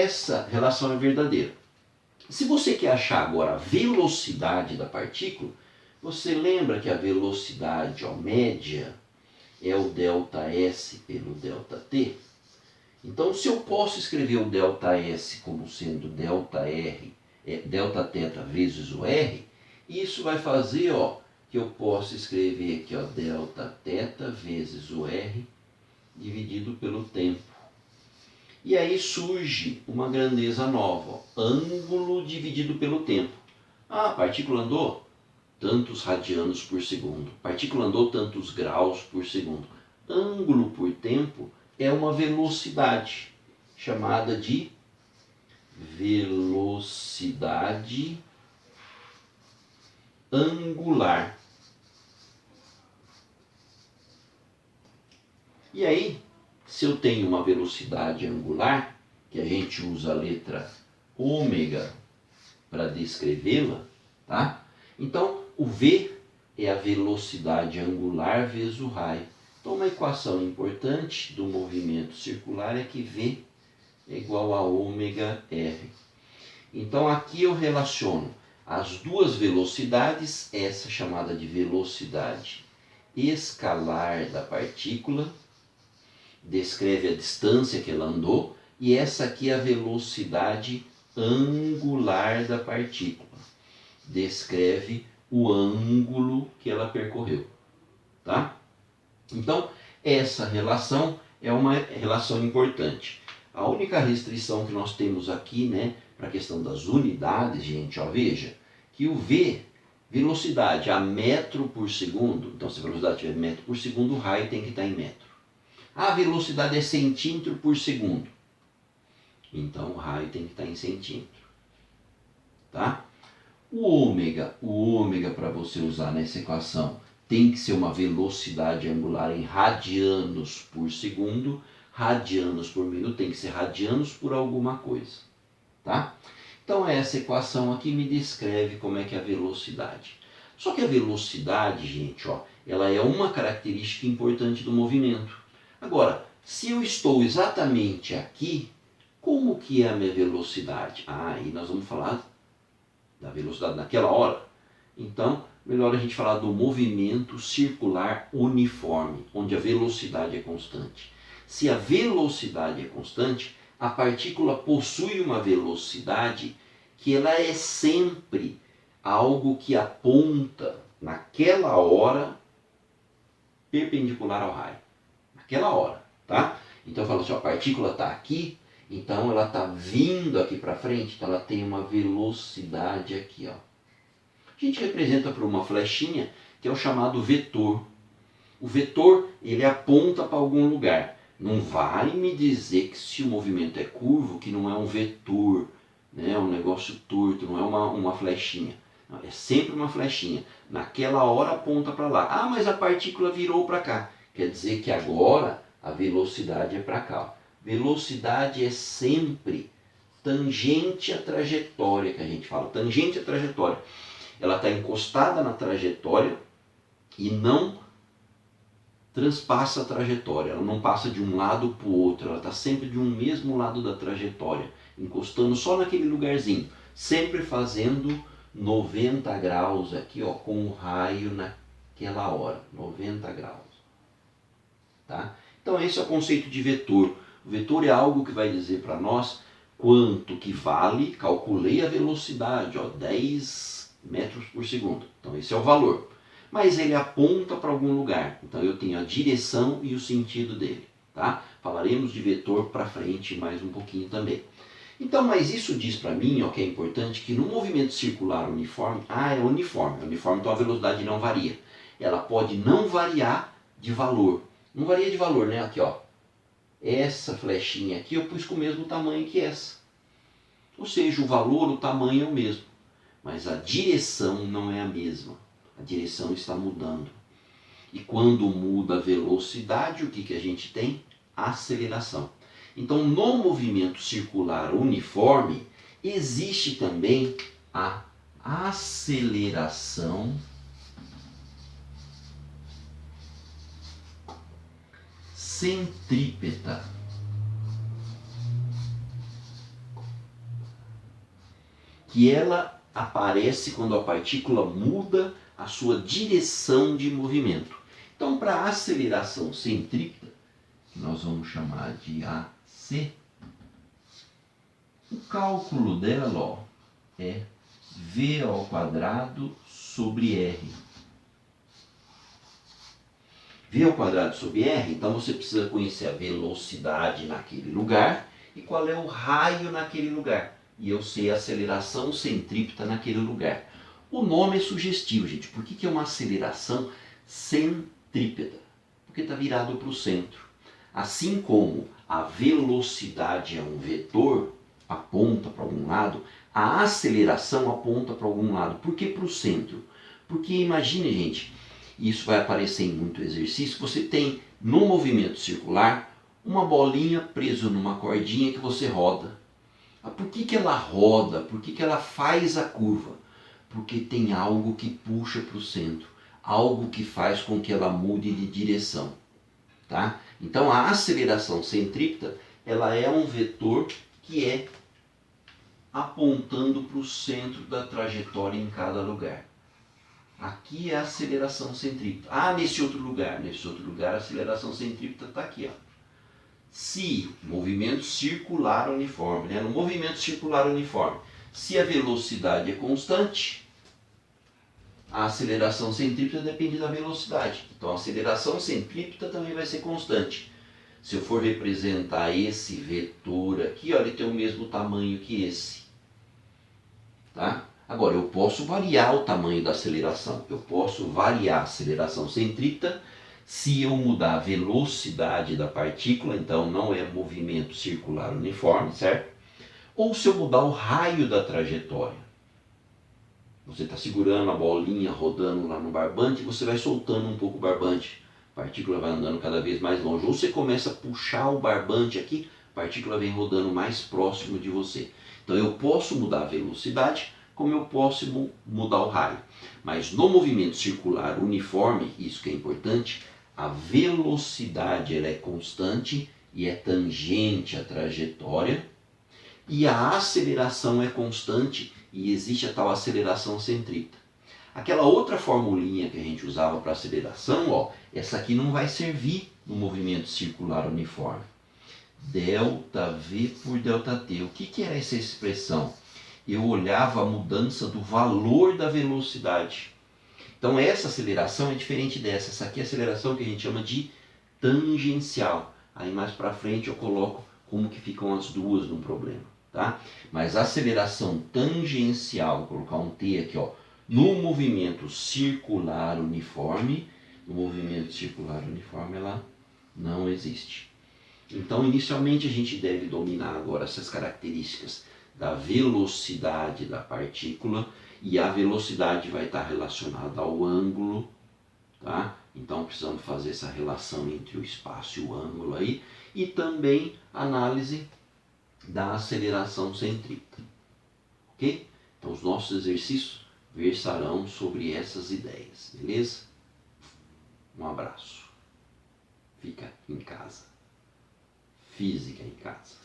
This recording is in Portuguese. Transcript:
essa relação é verdadeira. Se você quer achar agora a velocidade da partícula, você lembra que a velocidade média é o ΔS pelo ΔT? Então, se eu posso escrever o ΔS como sendo ΔR, Δθ vezes o R, isso vai fazer que eu possa escrever aqui Δθ vezes o R dividido pelo tempo. E aí surge uma grandeza nova, ângulo dividido pelo tempo. A partícula andou tantos radianos por segundo, a partícula andou tantos graus por segundo. Ângulo por tempo é uma velocidade, chamada de velocidade angular. E aí, se eu tenho uma velocidade angular, que a gente usa a letra ômega para descrevê-la, tá? Então, o V é a velocidade angular vezes o raio. Então, uma equação importante do movimento circular é que V é igual a ômega R. Então, aqui eu relaciono as duas velocidades, essa chamada de velocidade escalar da partícula, descreve a distância que ela andou, e essa aqui é a velocidade angular da partícula, descreve o ângulo que ela percorreu, tá? Então, essa relação é uma relação importante. A única restrição que nós temos aqui, para a questão das unidades, gente, veja, que o V, velocidade a metro por segundo, então se a velocidade tiver metro por segundo, o raio tem que estar em metro. A velocidade é centímetro por segundo, então o raio tem que estar em centímetro, tá? O ômega para você usar nessa equação tem que ser uma velocidade angular em radianos por segundo. Radianos por minuto tem que ser radianos por alguma coisa, tá? Então essa equação aqui me descreve como é que é a velocidade. Só que a velocidade, gente, ela é uma característica importante do movimento. Agora, se eu estou exatamente aqui, como que é a minha velocidade? Aí nós vamos falar da velocidade naquela hora. Então, melhor a gente falar do movimento circular uniforme, onde a velocidade é constante. Se a velocidade é constante, a partícula possui uma velocidade que ela é sempre algo que aponta naquela hora perpendicular ao raio. Naquela hora, tá? Então eu falo assim, a partícula está aqui, então ela está vindo aqui para frente, então ela tem uma velocidade aqui, A gente representa por uma flechinha, que é o chamado vetor. O vetor, ele aponta para algum lugar. Não vai me dizer que se o movimento é curvo, que não é um vetor, é um negócio torto, não é uma flechinha. Não, é sempre uma flechinha. Naquela hora aponta para lá. Ah, mas a partícula virou para cá. Quer dizer que agora a velocidade é para cá. Velocidade é sempre tangente à trajetória, que a gente fala. Tangente à trajetória. Ela está encostada na trajetória e não transpassa a trajetória. Ela não passa de um lado para o outro. Ela está sempre de um mesmo lado da trajetória, encostando só naquele lugarzinho. Sempre fazendo 90 graus aqui, com o raio naquela hora. 90 graus. Tá? Então esse é o conceito de vetor. O vetor é algo que vai dizer para nós quanto que vale, calculei a velocidade, 10 metros por segundo. Então esse é o valor. Mas ele aponta para algum lugar. Então eu tenho a direção e o sentido dele. Tá? Falaremos de vetor para frente mais um pouquinho também. Então, mas isso diz para mim, que é importante, que no movimento circular uniforme, é uniforme. É uniforme, então a velocidade não varia. Ela pode não variar de valor. Não varia de valor, né? Aqui, essa flechinha aqui eu pus com o mesmo tamanho que essa. Ou seja, o valor, o tamanho é o mesmo. Mas a direção não é a mesma. A direção está mudando. E quando muda a velocidade, o que a gente tem? Aceleração. Então, no movimento circular uniforme, existe também a aceleração centrípeta. que ela aparece quando a partícula muda a sua direção de movimento. Então, para a aceleração centrípeta, que nós vamos chamar de AC, o cálculo dela, ó, é V ao quadrado sobre R. V ao quadrado sobre R, então você precisa conhecer a velocidade naquele lugar e qual é o raio naquele lugar. E eu sei a aceleração centrípeta naquele lugar. O nome é sugestivo, gente. Por que é uma aceleração centrípeta? Porque está virado para o centro. Assim como a velocidade é um vetor, aponta para algum lado, a aceleração aponta para algum lado. Por que para o centro? Porque imagine, gente, isso vai aparecer em muito exercício, você tem no movimento circular uma bolinha presa numa cordinha que você roda. Por que ela roda? Por que ela faz a curva? Porque tem algo que puxa para o centro, algo que faz com que ela mude de direção. Tá? Então a aceleração centrípeta ela é um vetor que é apontando para o centro da trajetória em cada lugar. Aqui é a aceleração centrípeta. Nesse outro lugar a aceleração centrípeta está aqui. Ó. Se movimento circular uniforme, no movimento circular uniforme, se a velocidade é constante, a aceleração centrípeta depende da velocidade. Então a aceleração centrípeta também vai ser constante. Se eu for representar esse vetor aqui, ó, ele tem o mesmo tamanho que esse. Tá? Agora, eu posso variar o tamanho da aceleração. Eu posso variar a aceleração centrípeta se eu mudar a velocidade da partícula, então não é movimento circular uniforme, certo? Ou se eu mudar o raio da trajetória. Você está segurando a bolinha, rodando lá no barbante, e você vai soltando um pouco o barbante. A partícula vai andando cada vez mais longe. Ou você começa a puxar o barbante aqui, a partícula vem rodando mais próximo de você. Então eu posso mudar a velocidade, como eu posso mudar o raio. Mas no movimento circular uniforme, isso que é importante, a velocidade ela é constante e é tangente à trajetória, e a aceleração é constante e existe a tal aceleração centrípeta. Aquela outra formulinha que a gente usava para aceleração, ó, essa aqui não vai servir no movimento circular uniforme. ΔV por ΔT. O que era essa expressão? Eu olhava a mudança do valor da velocidade. Então essa aceleração é diferente dessa. Essa aqui é a aceleração que a gente chama de tangencial. Aí mais para frente eu coloco como que ficam as duas no problema. Tá? Mas a aceleração tangencial, vou colocar um T aqui, ó, no movimento circular uniforme, ela não existe. Então, inicialmente, a gente deve dominar agora essas características da velocidade da partícula, e a velocidade vai estar relacionada ao ângulo, tá? Então, precisamos fazer essa relação entre o espaço e o ângulo aí, e também análise da aceleração centrípeta. Ok? Então, os nossos exercícios versarão sobre essas ideias, beleza? Um abraço. Fica em casa. Física em casa.